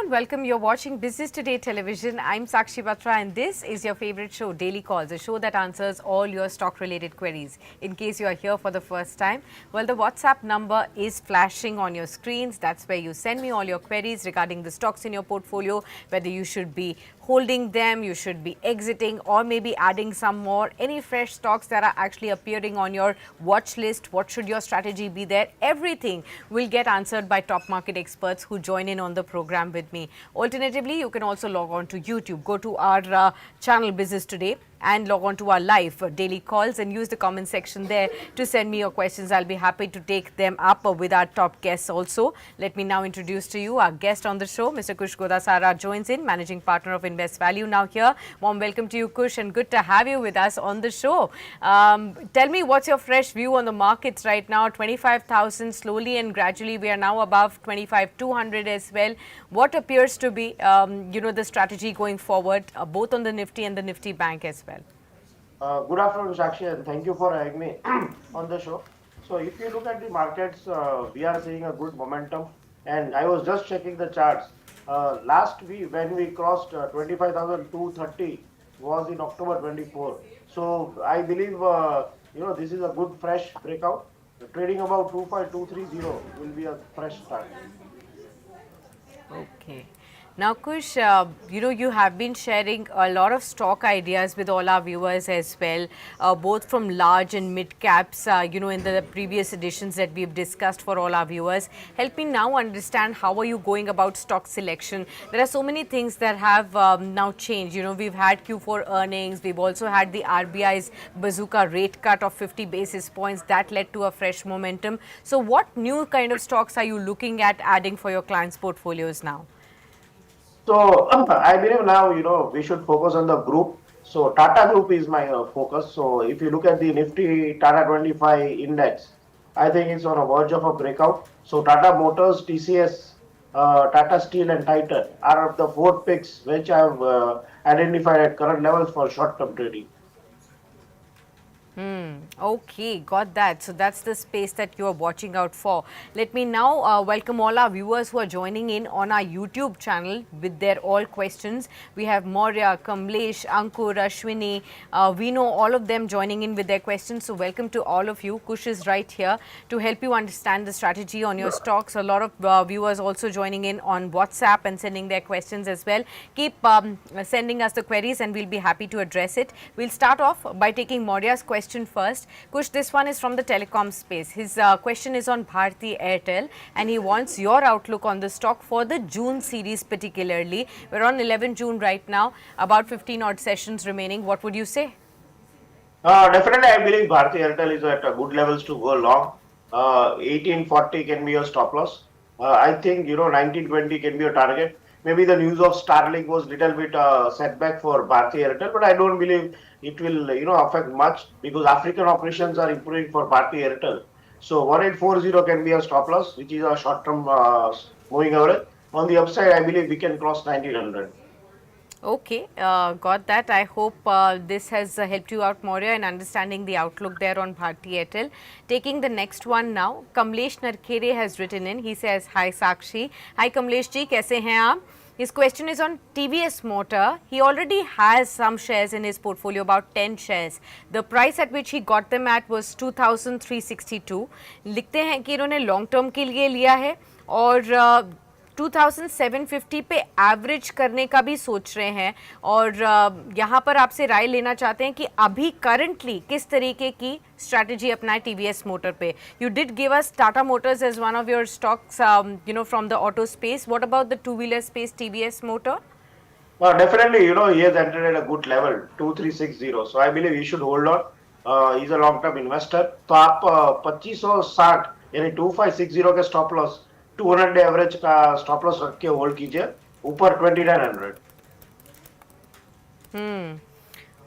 everyone, welcome. You're watching Business Today Television. I'm Sakshi Batra and this is your favorite show, Daily Calls, a show that answers all your stock related queries. In case you are here for the first time, well, the WhatsApp number is flashing on your screens. That's where you send me all your queries regarding the stocks in your portfolio, whether you should be holding them, you should be exiting, or maybe adding some more, any fresh stocks that are actually appearing on your watch list. What should your strategy be there? Everything will get answered by top market experts who join in on the program with me. Alternatively, you can also log on to YouTube, go to our channel Business Today and log on to our live daily calls and use the comment section there to send me your questions. I'll be happy to take them up with our top guests also. Let me now introduce to you our guest on the show, Mr. Kush Godasara joins in, managing partner of InvestValue now here. Warm welcome to you, Kush, and good to have you with us on the show. Tell me, what's your fresh view on the markets right now? 25,000 slowly and gradually we are now above 25,200 as well. What appears to be the strategy going forward, both on the Nifty and the Nifty Bank as well? Good afternoon, Sakshi, and thank you for having me on the show. So, if you look at the markets, we are seeing a good momentum. And I was just checking the charts. Last week, when we crossed 25,230, was in October 24. So, I believe this is a good fresh breakout. Trading about 25230 will be a fresh start. Okay. Now, Kush, you have been sharing a lot of stock ideas with all our viewers as well, both from large and mid caps, in the previous editions that we've discussed for all our viewers. Help me now understand, how are you going about stock selection? There are so many things that have now changed. We've had Q4 earnings. We've also had the RBI's bazooka rate cut of 50 basis points. That led to a fresh momentum. So what new kind of stocks are you looking at adding for your clients' portfolios now? So I believe now, we should focus on the group. So Tata Group is my focus. So if you look at the Nifty Tata 25 index, I think it's on a verge of a breakout. So Tata Motors, TCS, Tata Steel and Titan are the four picks which I have identified at current levels for short-term trading. Okay, got that. So that's the space that you are watching out for. Let me now welcome all our viewers who are joining in on our YouTube channel with their all questions. We have Maurya, Kamlesh, Ankur, Ashwini. We know all of them joining in with their questions. So welcome to all of you. Kush is right here to help you understand the strategy on your stocks. A lot of viewers also joining in on WhatsApp and sending their questions as well. Keep sending us the queries and we'll be happy to address it. We'll start off by taking Maurya's question first. Kush, this one is from the telecom space. His question is on Bharti Airtel and he wants your outlook on the stock for the June series particularly. We're on 11 June right now, about 15 odd sessions remaining. What would you say? Definitely, I believe Bharti Airtel is at good levels to go long. 1840 can be a stop loss. I think 1920 can be a target. Maybe the news of Starlink was little bit setback for Bharti Airtel, but I don't believe it will affect much because African operations are improving for Bharti Airtel. So 1840 can be a stop loss, which is a short term moving average. On the upside, I believe we can cross 1900. Okay, got that. I hope this has helped you out, Maurya, in understanding the outlook there on Bharti Airtel. Taking the next one now, Kamlesh Narkhere has written in. He says, Hi Sakshi. Hi Kamlesh ji, kaise hain aap? His question is on TVS Motor. He already has some shares in his portfolio, about 10 shares. The price at which he got them at was 2,362. लिखते हैं कि इन्होंने long term के लिए लिया है और 2750 पे एवरेज करने का भी सोच रहे हैं और यहाँ पर आपसे राय लेना चाहते हैं कि अभी करंटली किस तरीके की स्ट्रैटेजी अपनाए टीवीएस मोटर पे. You did give us Tata Motors as one of your stocks from the auto space. What about the two wheeler space TVS Motor? Definitely, he has entered at a good level, 2360. So I believe he should hold on. He's a long-term investor. तो आप 2560 यानी 2560 के stop loss 200 average का stop loss रख के hold कीजिए ऊपर 2900.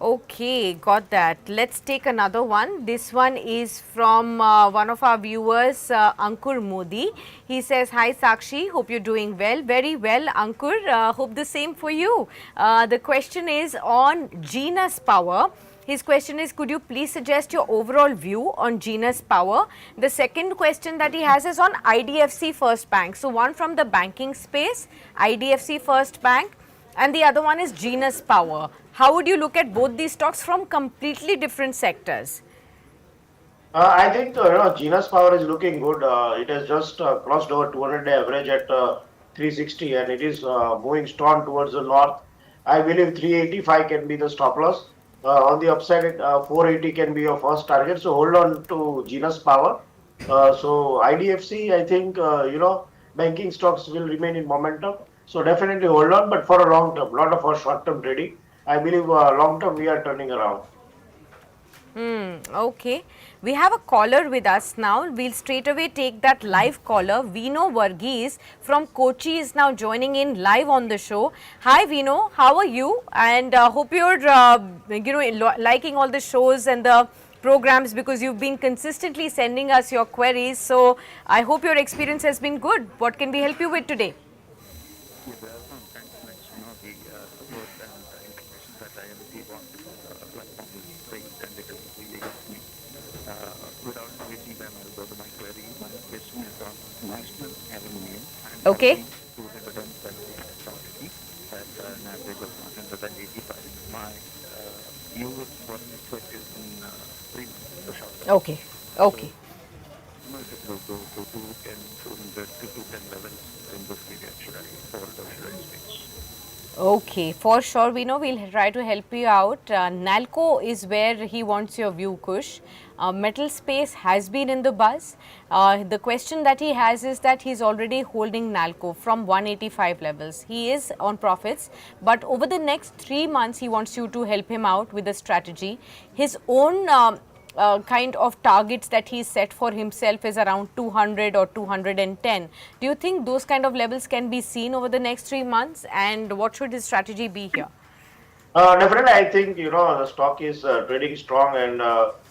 Okay, got that. Let's take another one. This one is from one of our viewers, Ankur Modi. He says, Hi Sakshi, hope you're doing well. Very well, Ankur. Hope the same for you. The question is on Genus Power. His question is, could you please suggest your overall view on Genus Power? The second question that he has is on IDFC First Bank. So, one from the banking space, IDFC First Bank, and the other one is Genus Power. How would you look at both these stocks from completely different sectors? I think Genus Power is looking good. It has just crossed over 200-day average at 360, and it is moving strong towards the north. I believe 385 can be the stop loss. On the upside, 480 can be your first target. So hold on to Genus Power. So IDFC, I think banking stocks will remain in momentum. So definitely hold on, but for a long term, not for short term trading. I believe long term we are turning around. Okay. We have a caller with us now. We'll straight away take that live caller. Vino Varghese from Kochi is now joining in live on the show. Hi Vino, how are you? And hope you're liking all the shows and the programs, because you've been consistently sending us your queries. So I hope your experience has been good. What can we help you with today? Okay. Okay. Okay. Okay, for sure, we know we'll try to help you out. Nalco is where he wants your view, Kush. Metal space has been in the buzz. The question that he has is that he's already holding Nalco from 185 levels. He is on profits, but over the next 3 months, he wants you to help him out with a strategy. His own kind of targets that he set for himself is around 200 or 210. Do you think those kind of levels can be seen over the next 3 months, and what should his strategy be here? Definitely, I think the stock is trading strong, and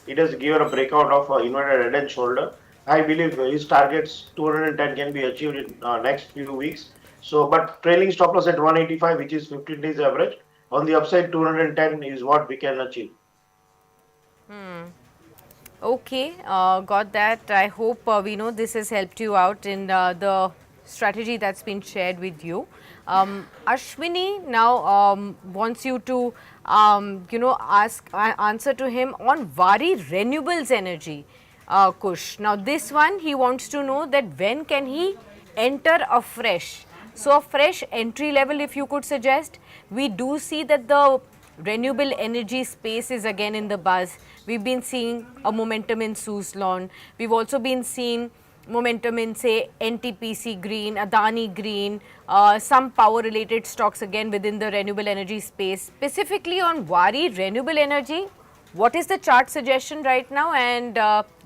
it has given a breakout of inverted head and shoulder. I believe his targets 210 can be achieved in next few weeks. So, but trailing stop loss at 185, which is 15 days average. On the upside, 210 is what we can achieve. Okay, got that. I hope we know this has helped you out in the strategy that's been shared with you. Ashwini now wants you to answer to him on Vari Renewables Energy, Kush. Now this one, he wants to know that when can he enter afresh. So a fresh entry level, if you could suggest. We do see that the renewable energy space is again in the buzz. We've been seeing a momentum in Suzlon. We've also been seeing momentum in, say, NTPC Green, Adani Green, some power related stocks again within the renewable energy space. Specifically on Vari Renewable Energy, what is the chart suggestion right now, and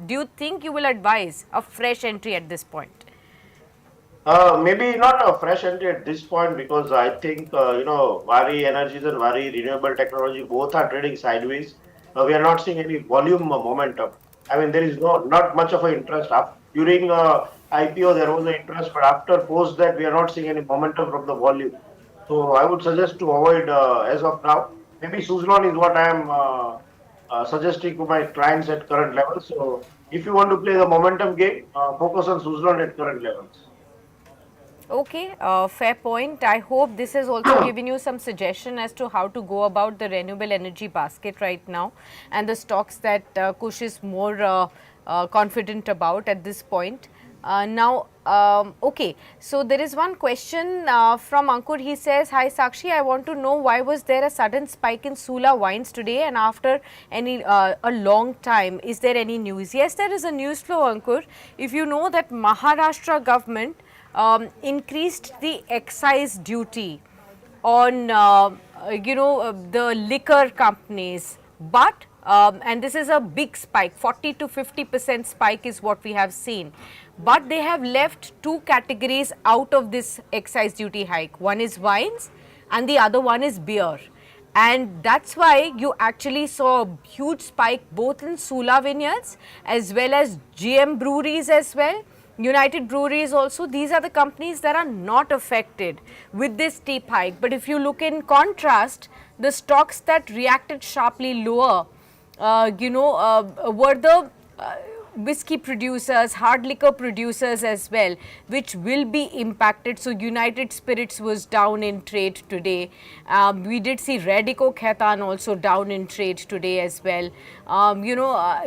do you think you will advise a fresh entry at this point? Maybe not a fresh entry at this point, because I think Vari Energies and Vari Renewable Technology both are trading sideways. We are not seeing any volume momentum. I mean, there is not much of an interest. During IPO, there was an interest, but after post that, we are not seeing any momentum from the volume. So I would suggest to avoid as of now. Maybe Suzlon is what I am suggesting to my clients at current levels. So if you want to play the momentum game, focus on Suzlon at current levels. Okay, fair point. I hope this has also given you some suggestion as to how to go about the renewable energy basket right now, and the stocks that Kush is more confident about at this point. Okay, so there is one question from Ankur. He says, hi Sakshi, I want to know why was there a sudden spike in Sula wines today and after a long time. Is there any news? Yes, there is a news flow, Ankur. If you know that Maharashtra government increased the excise duty on the liquor companies, but and this is a big spike, 40 to 50% spike is what we have seen, but they have left two categories out of this excise duty hike. One is wines and the other one is beer, and that's why you actually saw a huge spike both in Sula Vineyards as well as GM breweries as well. United Breweries also. These are the companies that are not affected with this steep hike. But if you look in contrast, the stocks that reacted sharply lower were the whiskey producers, hard liquor producers as well, which will be impacted. So United Spirits was down in trade today. We did see Radico Khaitan also down in trade today as well.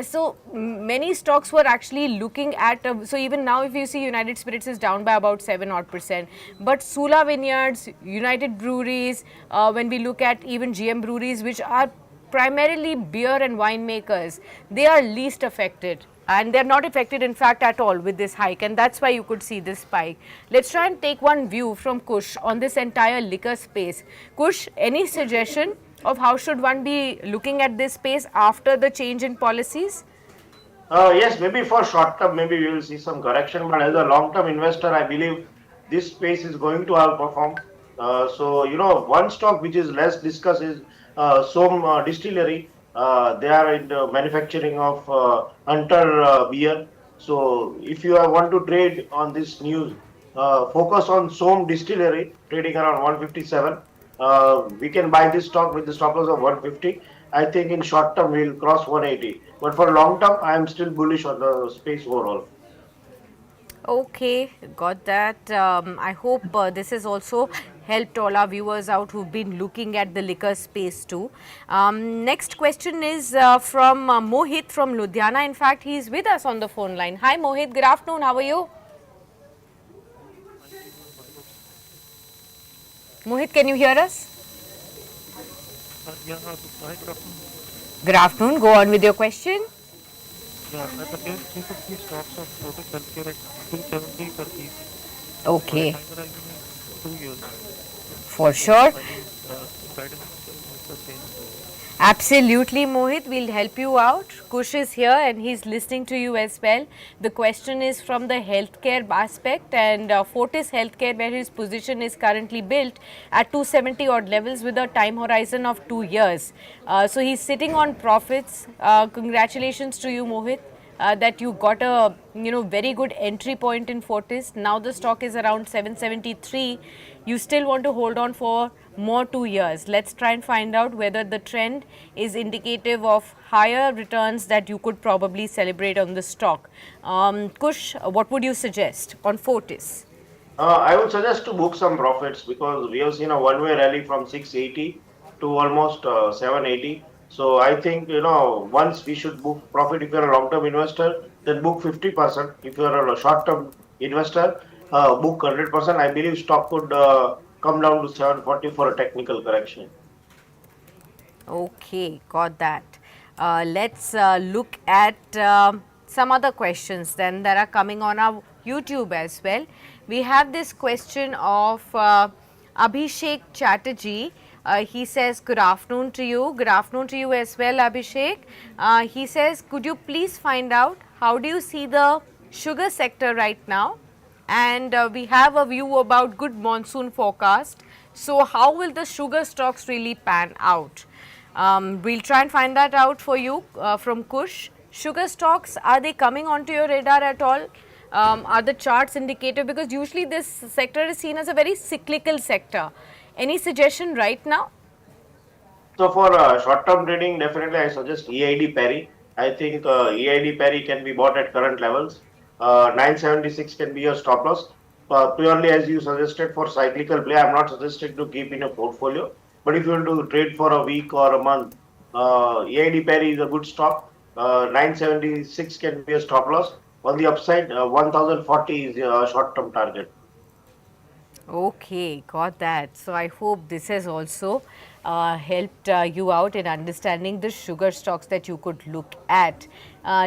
So many stocks were actually looking at, so even now if you see United Spirits is down by about 7 odd percent. But Sula Vineyards, United Breweries, when we look at even GM Breweries, which are primarily beer and winemakers, they are least affected, and they're not affected in fact at all with this hike, and that's why you could see this spike. Let's try and take one view from Kush on this entire liquor space. Kush, any suggestion of how should one be looking at this space after the change in policies? Yes, maybe for short term, maybe we will see some correction, but as a long term investor, I believe this space is going to outperform. One stock which is less discussed is Som Distillery. They are in the manufacturing of Hunter beer. So, if you want to trade on this news, focus on Som Distillery, trading around 157. We can buy this stock with the stop loss of 150. I think in short term we'll cross 180, but for long term I am still bullish on the space overall. Okay, got that. I hope this has also helped all our viewers out who've been looking at the liquor space too. Next question is from Mohit from Ludhiana. In fact, he's with us on the phone line. Hi Mohit, good afternoon. How are you? Mohit, can you hear us? Yeah, hi, good afternoon. Good afternoon. Go on with your question. Yeah, I suggest think of the stocks of Lotus Healthcare at 270 per piece for a Okay, time horizon of 2 years. for sure. I think guidance is the same. Absolutely, Mohit. We'll help you out. Kush is here and he's listening to you as well. The question is from the healthcare aspect, and Fortis Healthcare, where his position is currently built at 270 odd levels with a time horizon of 2 years. So he's sitting on profits. Congratulations to you, Mohit. That you got a very good entry point in Fortis. Now the stock is around 773. You still want to hold on for more 2 years. Let's try and find out whether the trend is indicative of higher returns that you could probably celebrate on the stock. Kush, what would you suggest on Fortis? I would suggest to book some profits because we have seen a one-way rally from 680 to almost 780. So I think once we should book profit if you're a long-term investor, then book 50%. If you're a short-term investor, book 100%. I believe stock could come down to 740 for a technical correction. Okay, got that. Let's look at some other questions then that are coming on our YouTube as well. We have this question of Abhishek Chatterjee. He says, good afternoon to you. Good afternoon to you as well, Abhishek. He says, could you please find out how do you see the sugar sector right now? And we have a view about good monsoon forecast. So how will the sugar stocks really pan out? We'll try and find that out for you from Kush. Sugar stocks, are they coming onto your radar at all? Are the charts indicative? Because usually this sector is seen as a very cyclical sector. Any suggestion right now? So for short-term trading, definitely I suggest EID Parry. I think EID Parry can be bought at current levels. 976 can be your stop loss. Purely as you suggested for cyclical play, I'm not suggesting to keep in a portfolio. But if you want to trade for a week or a month, EID Parry is a good stock. 976 can be a stop loss. On the upside, 1040 is a short-term target. Okay, got that. So I hope this has also helped you out in understanding the sugar stocks that you could look at.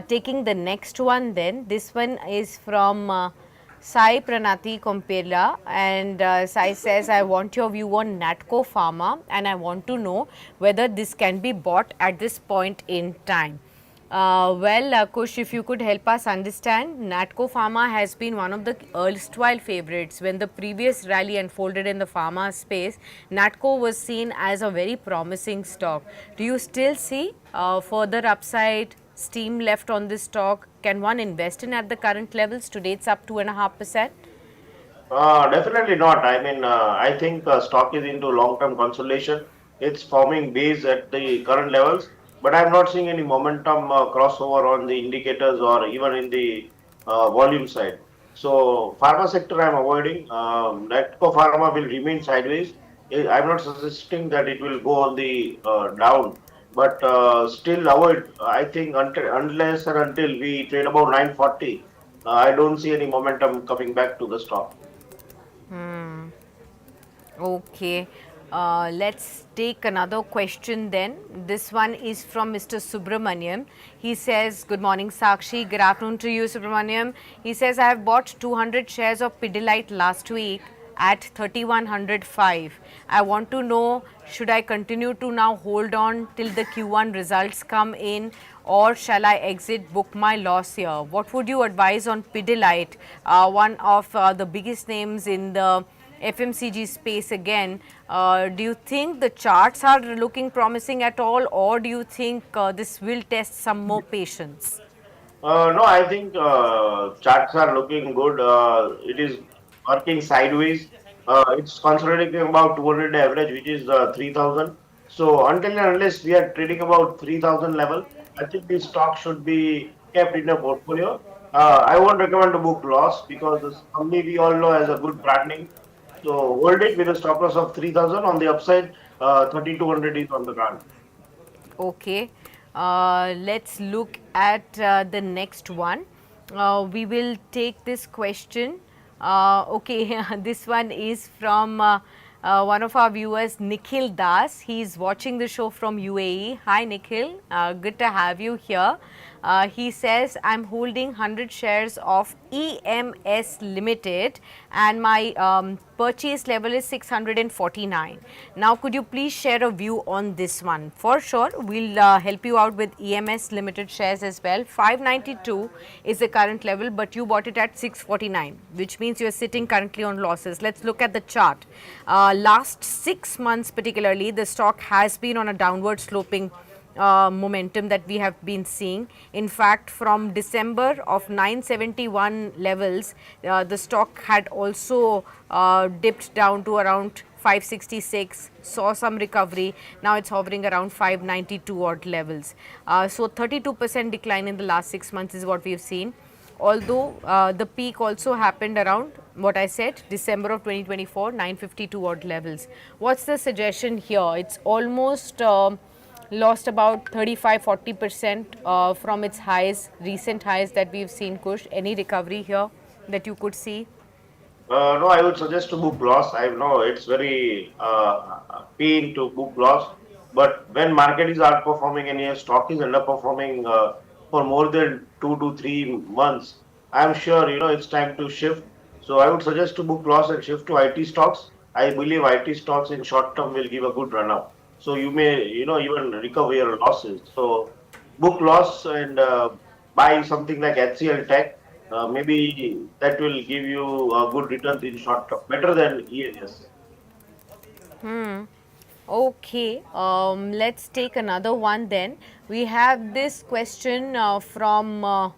Taking the next one then, this one is from Sai Pranati Kompela, and Sai says, I want your view on Natco Pharma and I want to know whether this can be bought at this point in time. Kush, if you could help us understand, Natco Pharma has been one of the erstwhile favorites. When the previous rally unfolded in the pharma space, Natco was seen as a very promising stock. Do you still see further upside steam left on this stock? Can one invest in at the current levels? Today it's up 2.5%. Definitely not. I mean, I think stock is into long-term consolidation. It's forming base at the current levels. but I'm not seeing any momentum crossover on the indicators or even in the volume side. So pharma sector I'm avoiding. Netco pharma will remain sideways. I'm not suggesting that it will go on the down, but still avoid. I think unless and until we trade about 940, I don't see any momentum coming back to the stock. Okay. Let's take another question then. This one is from Mr. Subramaniam. He says, good morning, Sakshi. Good afternoon to you, Subramaniam. He says, I have bought 200 shares of Pidilite last week at 3105. I want to know, should I continue to now hold on till the Q1 results come in, or shall I exit, book my loss here? What would you advise on Pidilite, one of the biggest names in the FMCG space again? Do you think the charts are looking promising at all, or do you think this will test some more patience? No, I think charts are looking good. It is working sideways. It's consolidating about 200 average, which is 3,000. So until and unless we are trading about 3,000 level, I think the stock should be kept in a portfolio. I won't recommend to book loss because this company we all know has a good branding. So hold it with a stop loss of 3,000 on the upside. 3,200 is on the ground. Okay, let's look at the next one. We will take this question. Okay, this one is from one of our viewers, Nikhil Das. He is watching the show from UAE. Hi, Nikhil. Good to have you here. He says, I'm holding 100 shares of EMS Limited and my purchase level is 649. Now, could you please share a view on this one? For sure, we'll help you out with EMS Limited shares as well. 592 is the current level, but you bought it at 649, which means you're sitting currently on losses. Let's look at the chart. Last 6 months particularly, the stock has been on a downward sloping momentum that we have been seeing. In fact, from December of 971 levels, the stock had also dipped down to around 566, saw some recovery. Now it's hovering around 592 odd levels. So 32% decline in the last 6 months is what we've seen. Although the peak also happened around what I said, December of 2024, 952 odd levels. What's the suggestion here? It's almost lost about 35-40% from its highs, recent highs that we've seen. Kush, any recovery here that you could see? No, I would suggest to book loss. I know it's very pain to book loss, but when market is outperforming and your stock is underperforming for more than 2 to 3 months, I'm sure it's time to shift. So I would suggest to book loss and shift to IT stocks. I believe IT stocks in short term will give a good run up. So you may even recover your losses. So book loss and buy something like HCL Tech. Maybe that will give you good returns in short term, better than ENS. Okay, let's take another one then. We have this question from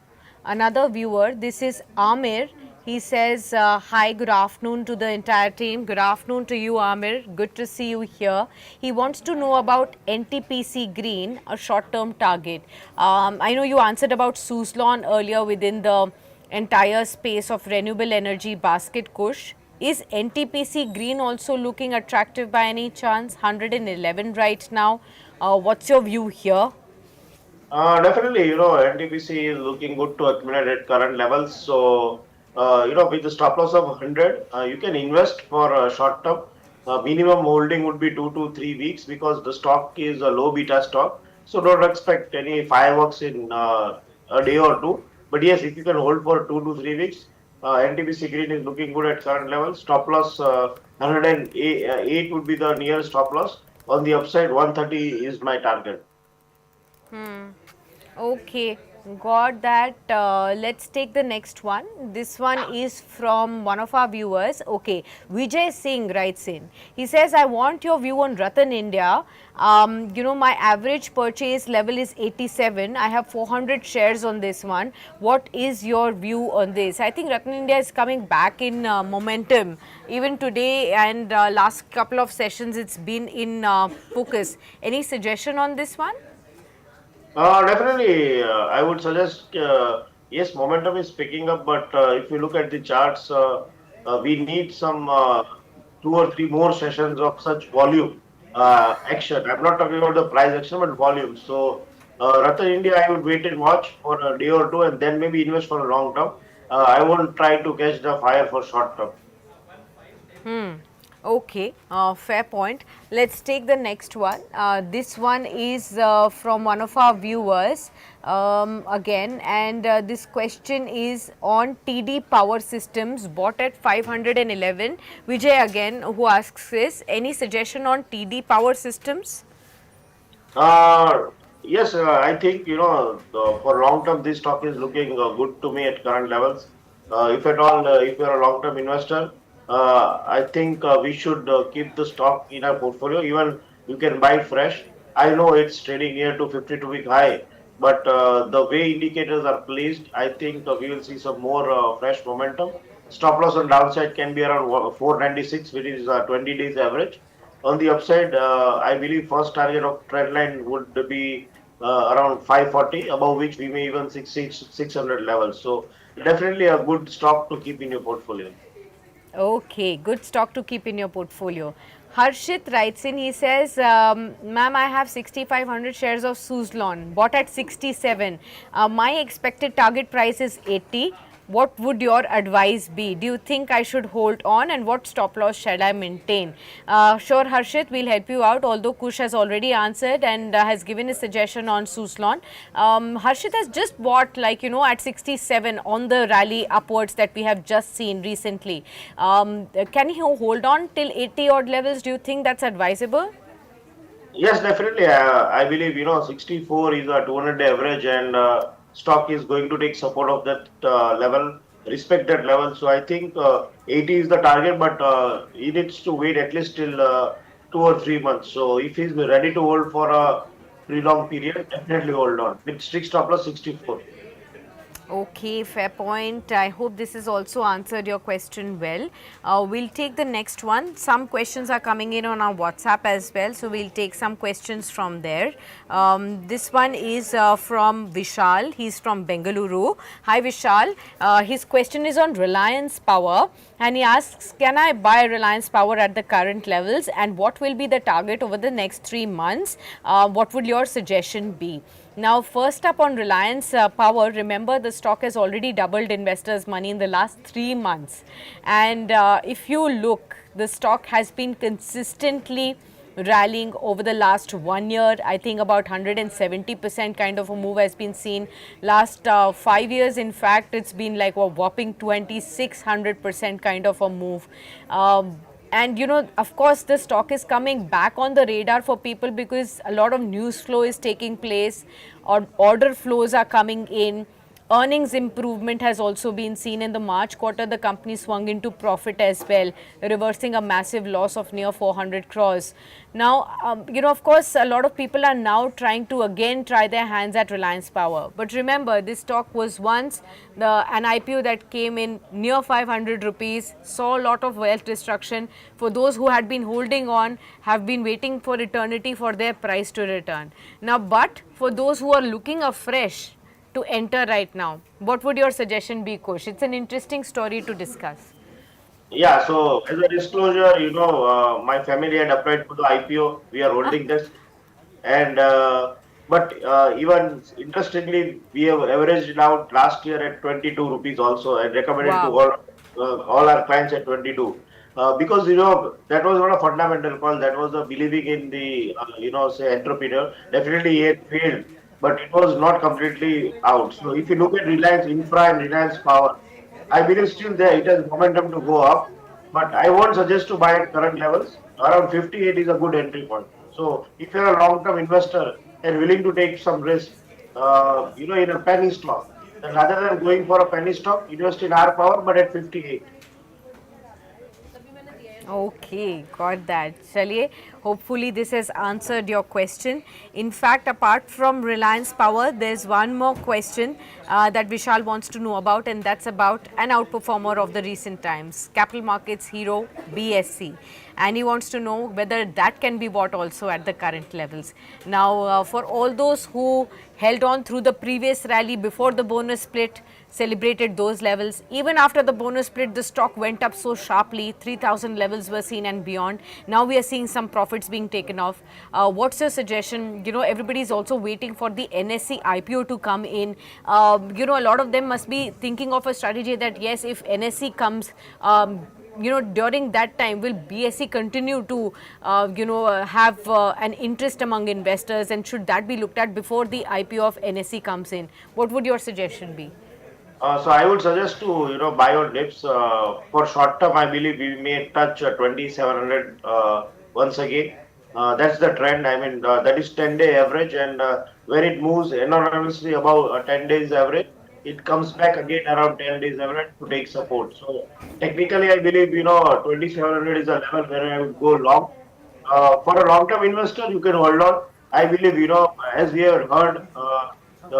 another viewer. This is Amir. He says, hi, good afternoon to the entire team. Good afternoon to you, Amir. Good to see you here. He wants to know about NTPC Green, a short-term target. I know you answered about Suzlon earlier within the entire space of renewable energy basket, Kush. Is NTPC Green also looking attractive by any chance? 111 right now. What's your view here? Definitely, NTPC is looking good to accumulate at current levels. So, with the stop loss of 100, you can invest for short term. Minimum holding would be 2 to 3 weeks because the stock is a low beta stock. So, don't expect any fireworks in a day or two. But yes, if you can hold for 2 to 3 weeks, NTPC Green is looking good at current levels. Stop loss 108 would be the nearest stop loss. On the upside, 130 is my target. Okay, got that. Let's take the next one. This one is from one of our viewers. Okay, Vijay Singh writes in. He says, I want your view on Ratan India. My average purchase level is 87. I have 400 shares on this one. What is your view on this? I think Ratan India is coming back in momentum. Even today and last couple of sessions, it's been in focus. Any suggestion on this one? Definitely, I would suggest yes, momentum is picking up, but if you look at the charts, we need some 2 or 3 more sessions of such volume action. I'm not talking about the price action, but volume. So, Ratan India, I would wait and watch for a day or two, and then maybe invest for a long term. I won't try to catch the fire for short term. Okay, fair point. Let's take the next one. This one is from one of our viewers again, and this question is on TD Power Systems bought at 511. Vijay again, who asks this, any suggestion on TD Power Systems? Uh, yes, I think for long term this stock is looking good to me at current levels. If at all, if you're a long term investor, I think we should keep the stock in our portfolio. Even you can buy fresh. I know it's trading near to 52-week high, but the way indicators are placed, I think we will see some more fresh momentum. Stop loss on downside can be around 496, which is 20 days average. On the upside, I believe first target of trend line would be around 540, above which we may even 600 levels. So definitely a good stock to keep in your portfolio. Okay, good stock to keep in your portfolio. Harshit writes in, he says, ma'am, I have 6,500 shares of Suzlon, bought at 67. My expected target price is 80. What would your advice be? Do you think I should hold on, and what stop loss shall I maintain? Sure, Harshit, we'll help you out, although Kush has already answered and has given his suggestion on Suzlon. Harshit has just bought, like, at 67 on the rally upwards that we have just seen recently. Can he hold on till 80 odd levels? Do you think that's advisable? Yes, definitely. I believe 64 is a 200-day average, and stock is going to take support of that level, respect that level. So I think 80 is the target, but he needs to wait at least till 2 or 3 months. So if he's ready to hold for a pretty long period, definitely hold on. With strict stop loss 64. Okay, fair point. I hope this has also answered your question well. We'll take the next one. Some questions are coming in on our WhatsApp as well, so we'll take some questions from there. This one is from Vishal. He's from Bengaluru. Hi, Vishal. His question is on Reliance Power, and he asks, can I buy Reliance Power at the current levels, and what will be the target over the next 3 months? What would your suggestion be? Now, first up on Reliance Power, remember the stock has already doubled investors' money in the last 3 months. And if you look, the stock has been consistently rallying over the last 1 year. I think about 170% kind of a move has been seen. Last 5 years, in fact, it's been like a whopping 2600% kind of a move. And of course the stock is coming back on the radar for people because a lot of news flow is taking place, or order flows are coming in. Earnings improvement has also been seen in the March quarter. The company swung into profit as well, reversing a massive loss of near 400 crores. Now, of course, a lot of people are now trying to again try their hands at Reliance Power. But remember, this stock was once an IPO that came in near 500 rupees, saw a lot of wealth destruction. For those who had been holding on, have been waiting for eternity for their price to return. Now, but for those who are looking afresh to enter right now, what would your suggestion be, Kush? It's an interesting story to discuss. Yeah, so as a disclosure, my family had applied for the IPO. We are holding this. And but even interestingly, we have averaged out last year at 22 rupees also, and recommended to Wow. all our clients at 22. Because that was not a fundamental call. That was a believing in the say entrepreneur. Definitely he had failed, but it was not completely out. So if you look at Reliance Infra and Reliance Power, I believe still there it has momentum to go up, but I won't suggest to buy at current levels. Around 58 is a good entry point. So if you're a long-term investor and willing to take some risk, in a penny stock, then rather than going for a penny stock, invest in our power, but at 58. Okay, got that. Chaliye, Hopefully this has answered your question. In fact, apart from Reliance Power, there's one more question that Vishal wants to know about, and that's about an outperformer of the recent times, capital markets hero BSC. And he wants to know whether that can be bought also at the current levels. Now, for all those who held on through the previous rally before the bonus split, celebrated those levels. Even after the bonus split, the stock went up so sharply, 3,000 levels were seen and beyond. Now we are seeing some profits being taken off. What's your suggestion? You know, everybody is also waiting for the NSE IPO to come in. You know, a lot of them must be thinking of a strategy that yes, if NSE comes, you know, during that time, will BSE continue to, have an interest among investors, and should that be looked at before the IPO of NSE comes in? What would your suggestion be? So I would suggest to buy on dips. For short term, I believe we may touch 2700 once again. That's the trend. I mean that is 10-day average, and when it moves enormously above 10 days average, it comes back again around 10 days average to take support. So technically, I believe 2700 is a level where I would go long. For a long-term investor, you can hold on. I believe, as we have heard,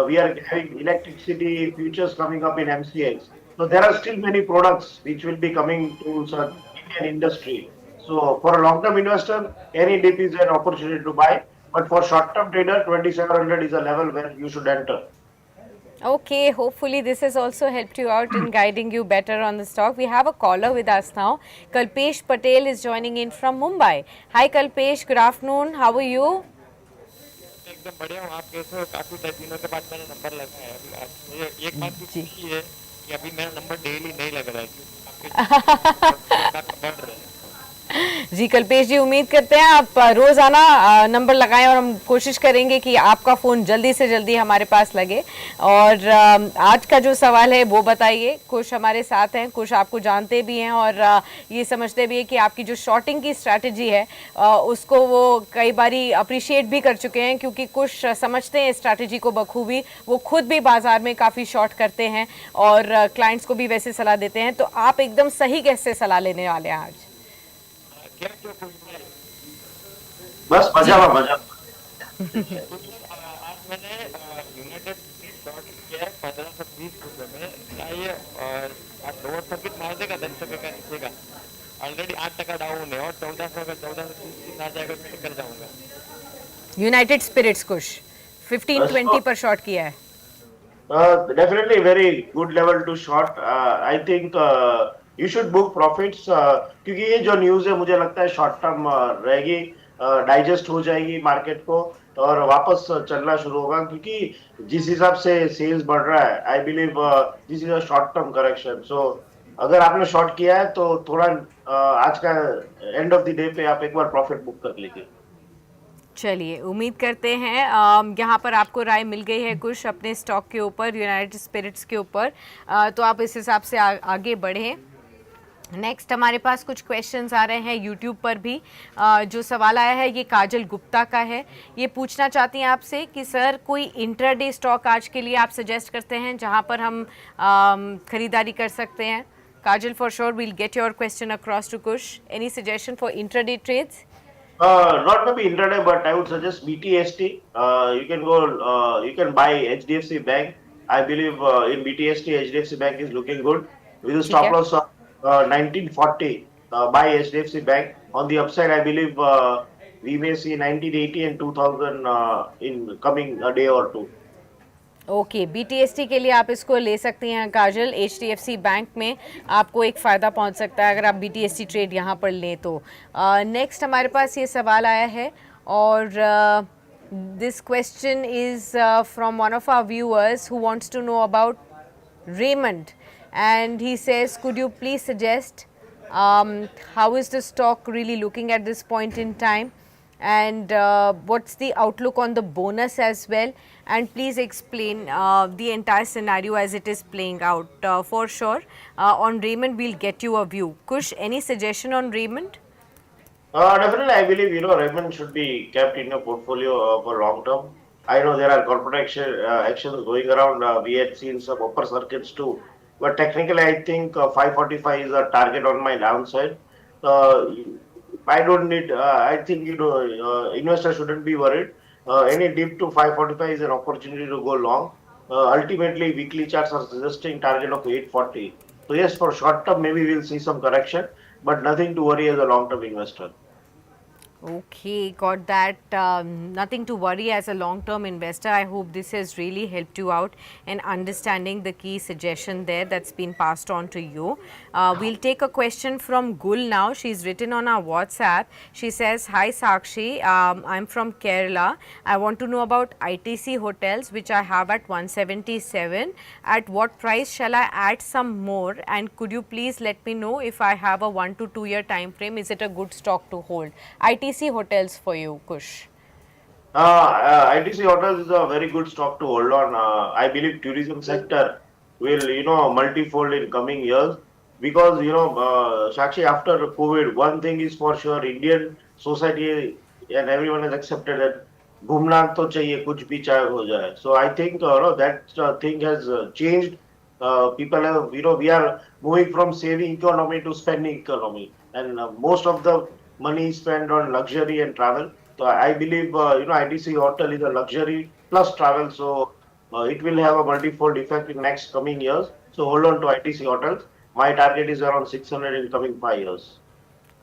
we are having electricity futures coming up in MCX. So there are still many products which will be coming to Indian industry. So for a long-term investor, any dip is an opportunity to buy. But for short-term trader, 2700 is a level where you should enter. Okay, hopefully this has also helped you out in guiding you better on the stock. We have a caller with us now. Kalpesh Patel is joining in from Mumbai. Hi Kalpesh, good afternoon. How are you? एकदम बढ़िया हूँ। आप कैसे हो? काफी दिनों के बाद मैंने नंबर लगाया है अभी आज। मुझे एक बात की खुशी है कि अभी मेरा नंबर डेली नहीं लग रहा है क्योंकि काफी बढ़ रहे हैं। जी कल्पेश जी, उम्मीद करते हैं आप रोजाना नंबर लगाएं और हम कोशिश करेंगे कि आपका फ़ोन जल्दी से जल्दी हमारे पास लगे। और आज का जो सवाल है वो बताइए। कुछ हमारे साथ हैं, कुछ आपको जानते भी हैं और ये समझते भी हैं कि आपकी जो शॉर्टिंग की स्ट्रैटेजी है उसको वो कई बारी अप्रिशिएट भी कर चुके हैं, क्योंकि कुछ समझते हैं स्ट्रैटेजी को बखूबी। वो खुद भी बाजार में काफ़ी शॉर्ट करते हैं और क्लाइंट्स को भी वैसे सलाह देते हैं। तो आप एकदम सही कैसे सलाह लेने वाले हैं आज? बस मजा आज मैंने यूनाइटेड शॉर्ट किया है 1520 रुपए में। क्या ये और आज लोअर सर्किट मार देगा 10 रुपए का नीचे का? ऑलरेडी 8% डाउन है और 1400 का 1430 आ जाएगा तो निकल जाऊंगा। यूनाइटेड स्पिरिट्स कुछ 15-20 पर शॉर्ट किया है। Definitely very good level to short. I think you should book profits क्योंकि ये जो न्यूज़ है मुझे लगता है शॉर्ट टर्म रहेगी, डाइजेस्ट हो जाएगी मार्केट को और वापस चलना शुरू होगा, क्योंकि जिस हिसाब से सेल्स बढ़ रहा है I believe this is a short term correction. So अगर आपने शॉर्ट किया है तो थोड़ा आज का एंड ऑफ द डे पे आप एक बार प्रॉफिट बुक कर लीजिए। चलिए, उम्मीद करते हैं यहाँ पर आपको राय मिल गई है कुछ अपने स्टॉक के ऊपर, यूनाइटेड स्पिरिट्स के ऊपर, तो आप इस हिसाब से आगे बढ़ें। नेक्स्ट हमारे पास कुछ क्वेश्चंस आ रहे हैं यूट्यूब पर भी। जो सवाल आया है ये काजल गुप्ता का है। ये पूछना चाहती हैं आपसे कि सर कोई इंट्राडे स्टॉक आज के लिए आप सजेस्ट करते हैं जहाँ पर हम खरीदारी कर सकते हैं? Kajal, for sure we'll get your question across to Kush. Any suggestion for intraday trades? Not maybe intraday, but I would suggest BTST. You can go, you can buy HDFC Bank. I believe in BTST, HDFC Bank is looking good with a stop loss of 1940. Buy HDFC Bank. On the upside, I believe we may see 1980 and 2000 in coming a day or two. Okay, BTST के लिए आप इसको ले सकती हैं काजल। HDFC bank में आपको एक फ़ायदा पहुंच सकता है अगर आप बीटीएसटी ट्रेड यहां पर लें तो। नेक्स्ट हमारे पास ये सवाल आया है और this question is from one of our viewers who wants to know about Raymond and he says could you please suggest how is the stock really looking at this point in time, and what's the outlook on the bonus as well, and please explain the entire scenario as it is playing out. For sure on Raymond we'll get you a view. Kush, any suggestion on Raymond? Definitely I believe Raymond should be kept in your portfolio for long term. I know there are corporate actions going around. We had seen some upper circuits too, but technically I think 545 is a target on my downside. I don't need. I think investors shouldn't be worried. Any dip to 545 is an opportunity to go long. Ultimately, weekly charts are suggesting target of 840. So yes, for short term, maybe we'll see some correction, but nothing to worry as a long term investor. Okay, got that. Nothing to worry as a long term investor. I hope this has really helped you out in understanding the key suggestion there that's been passed on to you. We'll take a question from Gul now. She's written on our WhatsApp. She says, Hi Sakshi, I'm from Kerala. I want to know about ITC hotels, which I have at 177. At what price shall I add some more? And could you please let me know if I have a 1 to 2 year time frame? Is it a good stock to hold? ITC hotels for you, Kush. ITC hotels is a very good stock to hold on. I believe tourism sector will, multifold in coming years because, Sakshi, after COVID, one thing is for sure, Indian society and everyone has accepted that घूमना तो चाहिए कुछ भी चाहे हो जाए. So I think that thing has changed. People have, we are moving from saving economy to spending economy, and most of the money is spent on luxury and travel. So I believe, ITC hotel is a luxury plus travel, so it will have a multifold effect in next coming years. So hold on to ITC hotels. My target is around 600 in coming 5 years.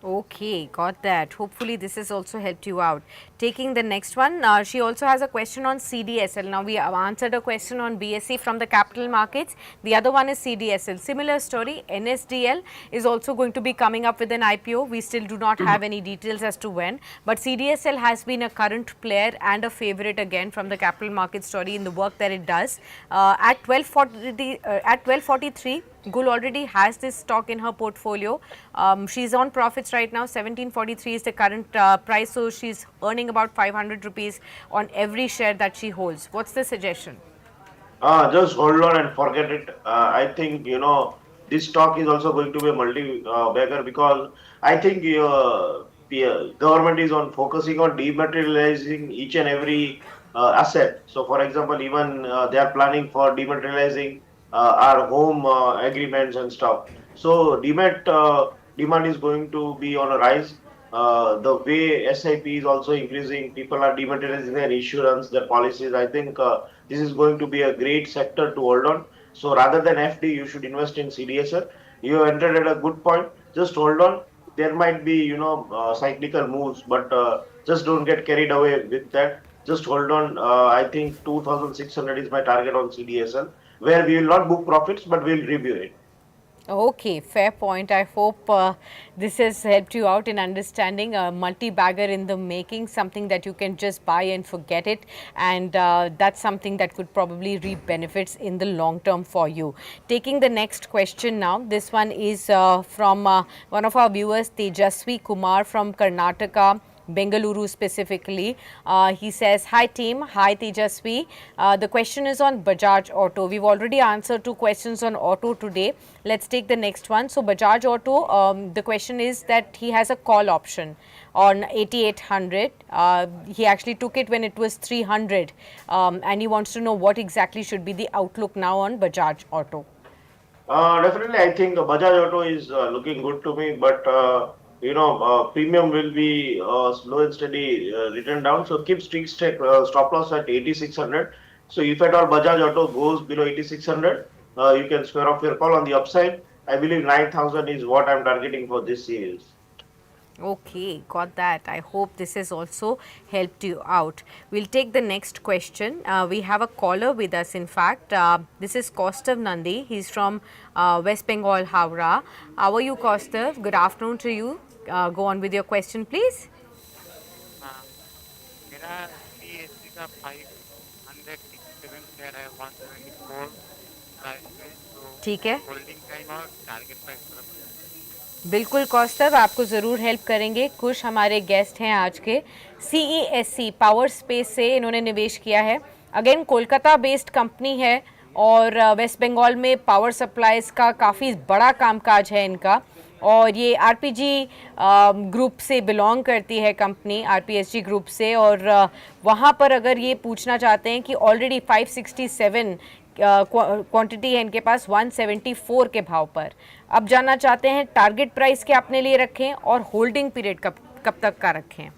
Okay, got that. Hopefully, this has also helped you out. Taking the next one, she also has a question on CDSL. Now, we have answered a question on BSE from the capital markets. The other one is CDSL. Similar story, NSDL is also going to be coming up with an IPO. We still do not have any details as to when, but CDSL has been a current player and a favorite again from the capital market story in the work that it does. At 1243. Gul already has this stock in her portfolio. She's on profits right now. 1743 is the current price, so she's earning about 500 rupees on every share that she holds. What's the suggestion? Just hold on and forget it. I think, this stock is also going to be a multi-bagger because I think the government is on focusing on dematerializing each and every asset. So, for example, even they are planning for dematerializing our home agreements and stuff. So, demand is going to be on a rise. The way SIP is also increasing, people are dematerializing their insurance, their policies. I think this is going to be a great sector to hold on. So rather than FD, you should invest in CDSL. You have entered at a good point. Just hold on. There might be, cyclical moves, but just don't get carried away with that. Just hold on. I think 2,600 is my target on CDSL, where we will not book profits, but we'll review it. Okay, fair point. I hope this has helped you out in understanding a multi-bagger in the making, something that you can just buy and forget it, and that's something that could probably reap benefits in the long term for you. Taking the next question now, this one is from one of our viewers, Tejasvi Kumar from Karnataka. Bengaluru specifically. He says, Hi team, hi Tejasvi. The question is on Bajaj Auto. We've already answered 2 questions on auto today. Let's take the next one. So Bajaj Auto, the question is that he has a call option on 8800. He actually took it when it was 300, and he wants to know what exactly should be the outlook now on Bajaj Auto. Definitely, I think Bajaj Auto is looking good to me, but premium will be slow and steady return down. So keep strict stop loss at 8600. So if at all Bajaj Auto goes below 8600, you can square off your call on the upside. I believe 9000 is what I'm targeting for this series. Okay, got that. I hope this has also helped you out. We'll take the next question. We have a caller with us, in fact. This is Kaustav Nandi. He's from West Bengal, Howrah. How are you, Kaustav? Good afternoon to you. Go on with your question, please. मेरा CSC का 567 share है 174 price में, तो ठीक है, holding time और target price पर बिल्कुल कौस्तव, आपको ज़रूर हेल्प करेंगे। कुश हमारे गेस्ट हैं आज के। CESC पावर स्पेस से इन्होंने निवेश किया है। अगेन कोलकाता बेस्ड कंपनी है और वेस्ट बंगाल में पावर सप्लाईज का काफ़ी बड़ा कामकाज है इनका, और ये आरपीजी ग्रुप से बिलोंग करती है कंपनी, आरपीएसजी ग्रुप से। और वहाँ पर अगर ये पूछना चाहते हैं कि ऑलरेडी 567 क्वांटिटी है इनके पास 174 के भाव पर, अब जानना चाहते हैं टारगेट प्राइस के अपने लिए रखें और होल्डिंग पीरियड कब कब तक का रखें?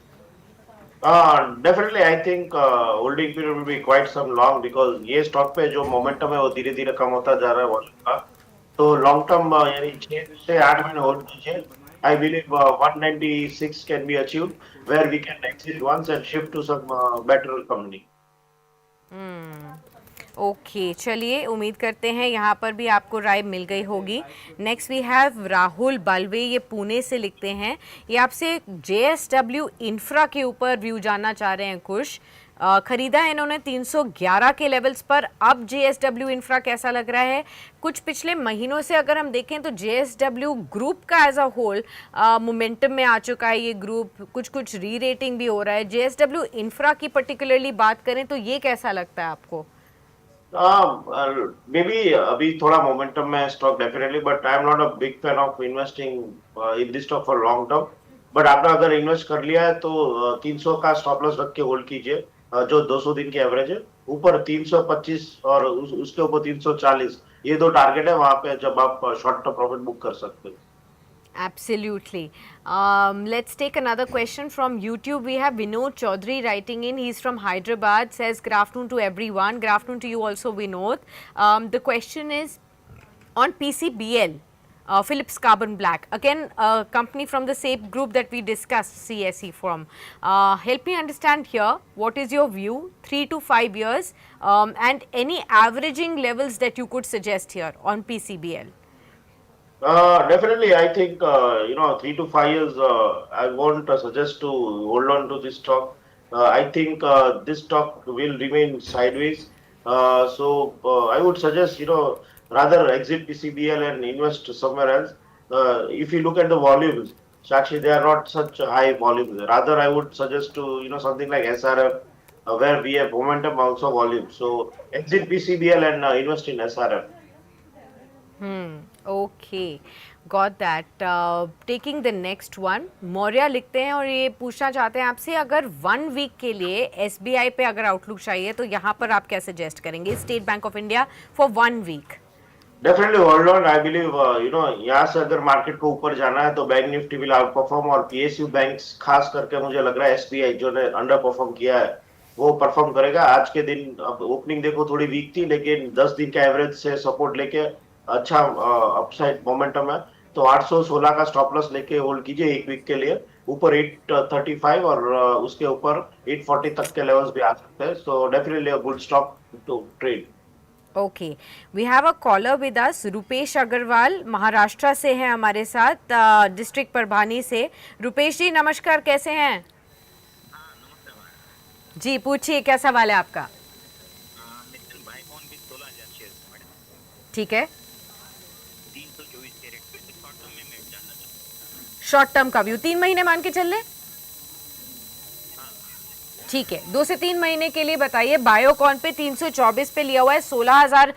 Definitely, I think holding period will be quite some long because ये स्टॉक पे जो मोमेंटम है वो धीरे धीरे कम होता जा रहा है वॉल्यूम का. तो लॉन्ग टर्म यानी 6 से 8 महीने होल्ड कीजिए. I believe 196 can be achieved where we can exit once and shift to some better company. Okay चलिए, उम्मीद करते हैं यहाँ पर भी आपको राय मिल गई होगी. नेक्स्ट वी हैव राहुल बलवे, ये पुणे से लिखते हैं. ये आपसे JSW इंफ्रा के ऊपर व्यू जानना चाह रहे हैं. कुछ खरीदा है इन्होंने 311 के लेवल्स पर. अब JSW इंफ्रा कैसा लग रहा है? कुछ पिछले महीनों से अगर हम देखें तो JSW ग्रुप का एज अ होल मोमेंटम में आ चुका है. ये ग्रुप कुछ री रेटिंग भी हो रहा है. JSW इंफ्रा की पर्टिकुलरली बात करें तो ये कैसा लगता है आपको? Maybe अभी थोड़ा मोमेंटम में stock definitely, but I am not a big fan of investing in this stock for long term. But आपने अगर इन्वेस्ट कर लिया है तो 300 का स्टॉप लॉस रख के होल्ड कीजिए. जो 200 दिन की एवरेज है, ऊपर 325 और उसके ऊपर 340, ये दो टारगेट है. वहां पे जब आप शॉर्ट टर्म प्रॉफिट बुक कर सकते हो. Absolutely. Let's take another question from YouTube. We have Vinod Chaudhary writing in. He's from Hyderabad. Says, good afternoon to everyone. Good afternoon to you also, Vinod. The question is on PCBL, Philips Carbon Black. Again, a company from the same group that we discussed CSE from. Help me understand here, what is your view, 3 to 5 years, and any averaging levels that you could suggest here on PCBL? Definitely, I think 3 to 5 years. I won't suggest to hold on to this stock. I think this stock will remain sideways. I would suggest rather exit PCBL and invest somewhere else. If you look at the volumes, Sakshi, they are not such high volumes. Rather, I would suggest to something like SRF, where we have momentum also volume. So exit PCBL and invest in SRF. Okay, got that. Taking the next one, Maurya लिखते हैं और ये पूछना चाहते हैं आपसे, अगर 1 week के लिए SBI पे अगर आउटलुक चाहिए तो यहाँ पर आप क्या सजेस्ट करेंगे? State Bank of India for 1 week. Definitely hold on. I believe यहाँ से अगर मार्केट को ऊपर जाना है तो bank Nifty will outperform, और PSU बैंक्स खास करके मुझे लग रहा है SBI जो ने अंडर परफॉर्म किया है वो परफॉर्म करेगा. आज के दिन अब ओपनिंग देखो थोड़ी वीक थी, लेकिन 10 दिन का एवरेज से सपोर्ट लेके अच्छा अपसाइड मोमेंटम है. तो 816 का स्टॉप लॉस लेके होल्ड कीजिए 1 वीक के लिए. ऊपर 835 और उसके ऊपर 840 तक के लेवल्स भी आ सकते हैं. So definitely a good stock to trade. Okay, we have a caller with us. Rupesh Agarwal Maharashtra से हैं हमारे साथ, डिस्ट्रिक्ट परभानी से. रुपेश जी नमस्कार, कैसे हैं? जी पूछिए, क्या सवाल है आपका? ठीक है, शॉर्ट टर्म का व्यू 3 महीने मान के चल ले. ठीक है, 2 से 3 महीने के लिए बताइए. बायोकॉन पे 324 पे लिया हुआ है, 16,000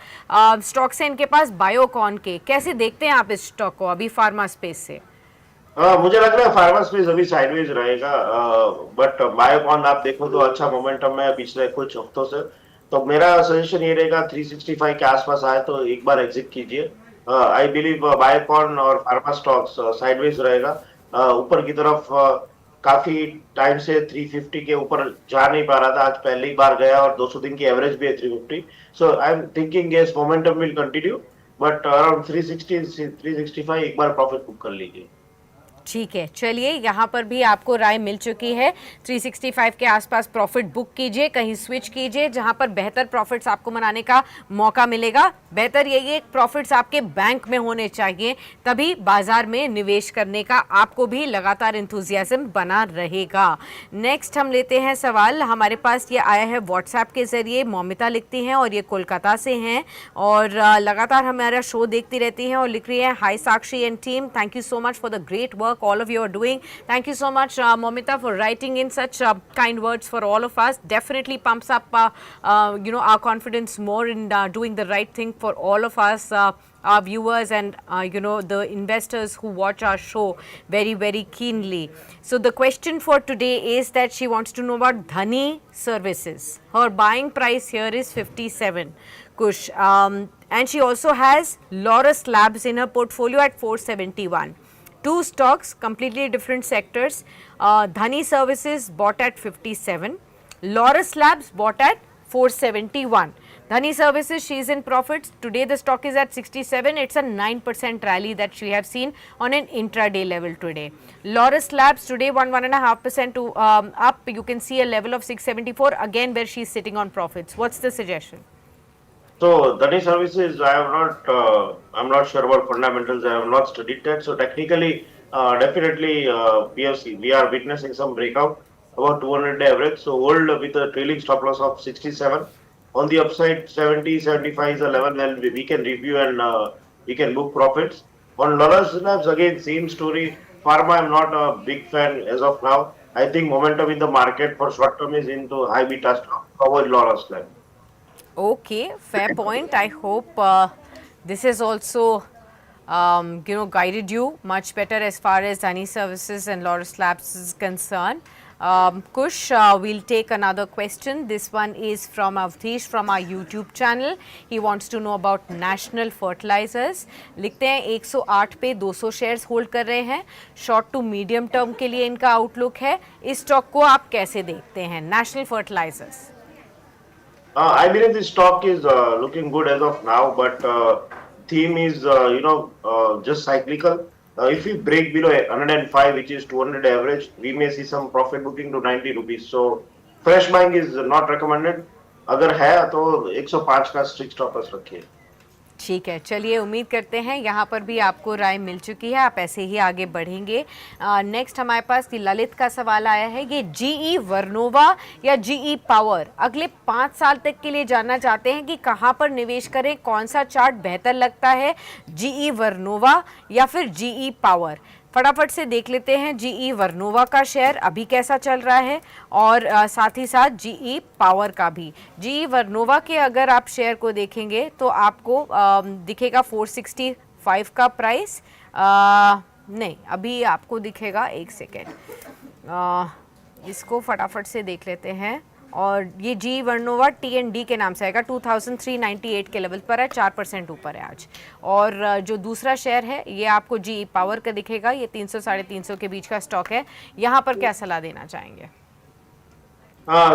स्टॉक्स हैं इनके पास बायोकॉन के. कैसे देखते हैं आप इस स्टॉक को अभी फार्मा स्पेस से? मुझे लग रहा है फार्मा स्पेस अभी साइडवेज रहेगा, बट बायोकॉन आप देखो तो अच्छा मोमेंटम है पिछले कुछ हफ्तों से. तो मेरा सजेशन ये रहेगा 365 के आसपास आए तो एक बार एग्जिट कीजिए. आई बिलीव बायोकॉन और फार्मा स्टॉक्स साइडवेज रहेगा. ऊपर की तरफ काफी टाइम से 350 के ऊपर जा नहीं पा रहा था, आज पहली बार गया और 200 दिन की एवरेज भी है 350. So I am thinking yes momentum will continue, but around 360 365 एक बार प्रॉफिट बुक कर लीजिए. ठीक है, चलिए यहाँ पर भी आपको राय मिल चुकी है. 365 के आसपास प्रॉफिट बुक कीजिए, कहीं स्विच कीजिए जहाँ पर बेहतर प्रॉफिट्स आपको मनाने का मौका मिलेगा. बेहतर यही है प्रॉफिट्स आपके बैंक में होने चाहिए, तभी बाजार में निवेश करने का आपको भी लगातार इंथुजियाज्म बना रहेगा. नेक्स्ट हम लेते हैं सवाल. हमारे पास ये आया है व्हाट्सएप के जरिए. मौमिता लिखती हैं और ये कोलकाता से हैं और लगातार हमारा शो देखती रहती हैं और लिख रही है, high Sakshi and team, thank you so much for the great work all of you are doing. Thank you so much, Momita, for writing in such kind words for all of us. Definitely pumps up our confidence more in doing the right thing for all of us, our viewers and the investors who watch our show very, very keenly. So the question for today is that she wants to know about Dhani Services. Her buying price here is 57 kush, and she also has Laurus Labs in her portfolio at 471. Two stocks, completely different sectors. Dhani Services bought at 57. Laurus Labs bought at 471. Dhani Services, she is in profits. Today the stock is at 67. It's a 9% rally that we have seen on an intraday level today. Laurus Labs today 1.5% to up. You can see a level of 674 again where she is sitting on profits. What's the suggestion? So Dhani Services, I'm not sure about fundamentals. I have not studied that. So technically, definitely, we are witnessing some breakout about 200-day average. So hold with a trailing stop loss of 67. On the upside, 70, 75 is a level where we can review and we can book profits. On Laurus Labs, again, same story. Pharma, I'm not a big fan as of now. I think momentum in the market for short term is into high beta stock. Avoid Laurus Labs. Okay, fair point. I hope this has also guided you much better as far as Dhani Services and Laurus Labs is concerned. Kush, we'll take another question. This one is from Avdesh from our YouTube channel. He wants to know about National Fertilizers. लिखते हैं 108 पे 200 shares hold कर रहे हैं. Short to medium term के लिए इनका outlook है. इस स्टॉक को आप कैसे देखते हैं? National Fertilizers. I believe this stock is looking good as of now, but theme is just cyclical. If we break below 105, which is 200 average, we may see some profit booking to 90 rupees. So fresh buying is not recommended. अगर है तो 105 का strict stop loss रखिए. ठीक है, चलिए उम्मीद करते हैं यहाँ पर भी आपको राय मिल चुकी है, आप ऐसे ही आगे बढ़ेंगे. नेक्स्ट हमारे पास ललित का सवाल आया है, ये जीई वर्नोवा या जीई पावर अगले 5 साल तक के लिए जानना चाहते हैं कि कहाँ पर निवेश करें, कौन सा चार्ट बेहतर लगता है, जीई वर्नोवा या फिर जीई पावर. फटाफट से देख लेते हैं जीई वर्नोवा का शेयर अभी कैसा चल रहा है और साथ ही साथ जीई पावर का भी. जीई वर्नोवा के अगर आप शेयर को देखेंगे तो आपको दिखेगा 465 का प्राइस. नहीं, अभी आपको दिखेगा, एक सेकेंड, इसको फटाफट से देख लेते हैं. और ये जी वर्नोवा टी&डी के नाम से आएगा. 2398 के लेवल पर है, 4% ऊपर है आज. और जो दूसरा शेयर है ये आपको जी पावर का दिखेगा, ये 300 साढ़े 300 के बीच का स्टॉक है. यहाँ पर क्या सलाह देना चाहेंगे?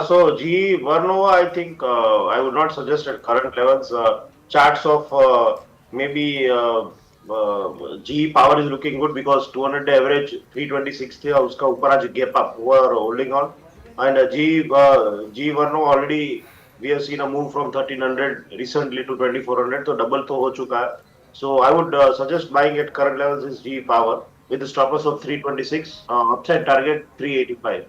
So GE Vernova, I think I would not suggest at current levels. Charts of maybe GE Power is looking good because 200-day average 326 थे, उसका ऊपर आज gap up हुआ और holding on. And GE Vernova already we have seen a move from 1300 recently to 2400, तो double तो हो चुका है. So I would suggest buying at current levels is GE Power with the stop loss of 326, upside target 385.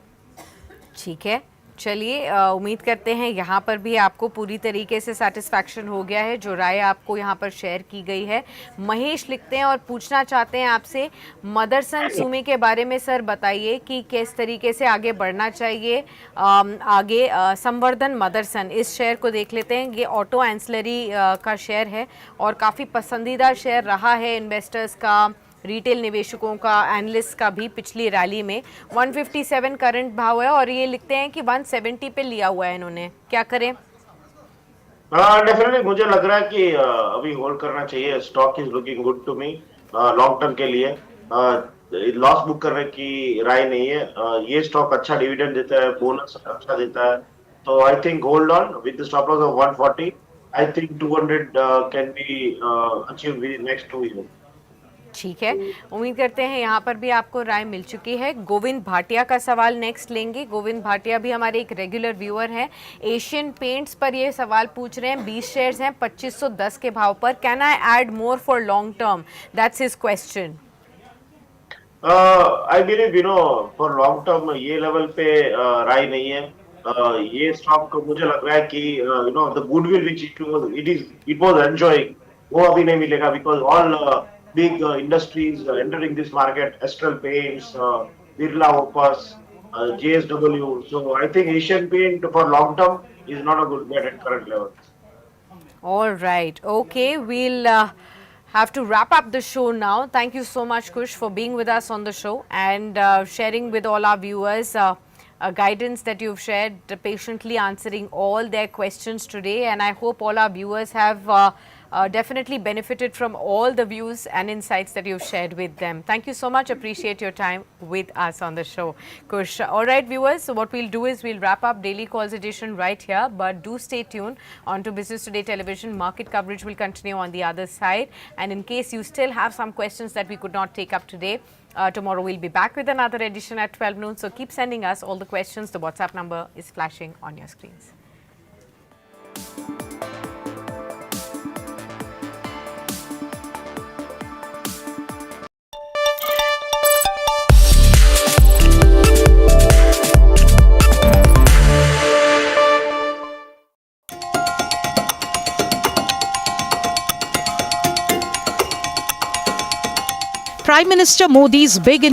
ठीक है, चलिए उम्मीद करते हैं यहाँ पर भी आपको पूरी तरीके से सेटिस्फैक्शन हो गया है जो राय आपको यहाँ पर शेयर की गई है. महेश लिखते हैं और पूछना चाहते हैं आपसे, मदरसन सुमे के बारे में सर बताइए कि किस तरीके से आगे बढ़ना चाहिए. आगे संवर्धन मदरसन, इस शेयर को देख लेते हैं. ये ऑटो एंसलरी का शेयर है और काफ़ी पसंदीदा शेयर रहा है इन्वेस्टर्स का, रिटेल निवेशकों का, एनालिस्ट का भी. पिछली रैली में 157 करंट भाव है और ये लिखते हैं कि 170 पे लिया हुआ है इन्होंने. क्या करें? डेफिनेटली मुझे लग रहा है कि अभी होल्ड करना चाहिए. Stock is looking good to me long term के लिए. लॉस बुक करने की राय नहीं है. ये स्टॉक अच्छा डिविडेंड देता है, बोनस अच्छा देता है, तो I think hold on with the stop loss of 140. I think 200 can be achieved with next 2 year. ठीक है, उम्मीद करते हैं यहाँ पर भी आपको राय मिल चुकी है. गोविंद भाटिया का सवाल नेक्स्ट लेंगे. गोविंद भाटिया भी हमारे एक रेगुलर व्यूअर हैं. एशियन पेंट्स पर ये सवाल पूछ रहे हैं. 20 शेयर्स हैं 2510 के भाव पर. Can I add more for long term? That's his question. I believe for long term ये लेवल पे राय नहीं है. ये स्टॉक मुझे लग रहा है कि the goodwill which it was enjoying वो अभी नहीं मिलेगा, because all big industries entering this market, Astral Paints, Birla Opus, JSW. So I think Asian Paint for long term is not a good bet at current levels. All right. Okay, we'll have to wrap up the show now. Thank you so much, Kush, for being with us on the show and sharing with all our viewers guidance that you've shared, patiently answering all their questions today. And I hope all our viewers have definitely benefited from all the views and insights that you've shared with them. Thank you so much. Appreciate your time with us on the show, Kush. All right, viewers. So what we'll do is we'll wrap up Daily Calls edition right here, but do stay tuned on to Business Today Television. Market coverage will continue on the other side. And in case you still have some questions that we could not take up today, tomorrow we'll be back with another edition at 12 noon. So keep sending us all the questions. The WhatsApp number is flashing on your screens. Prime Minister Modi's big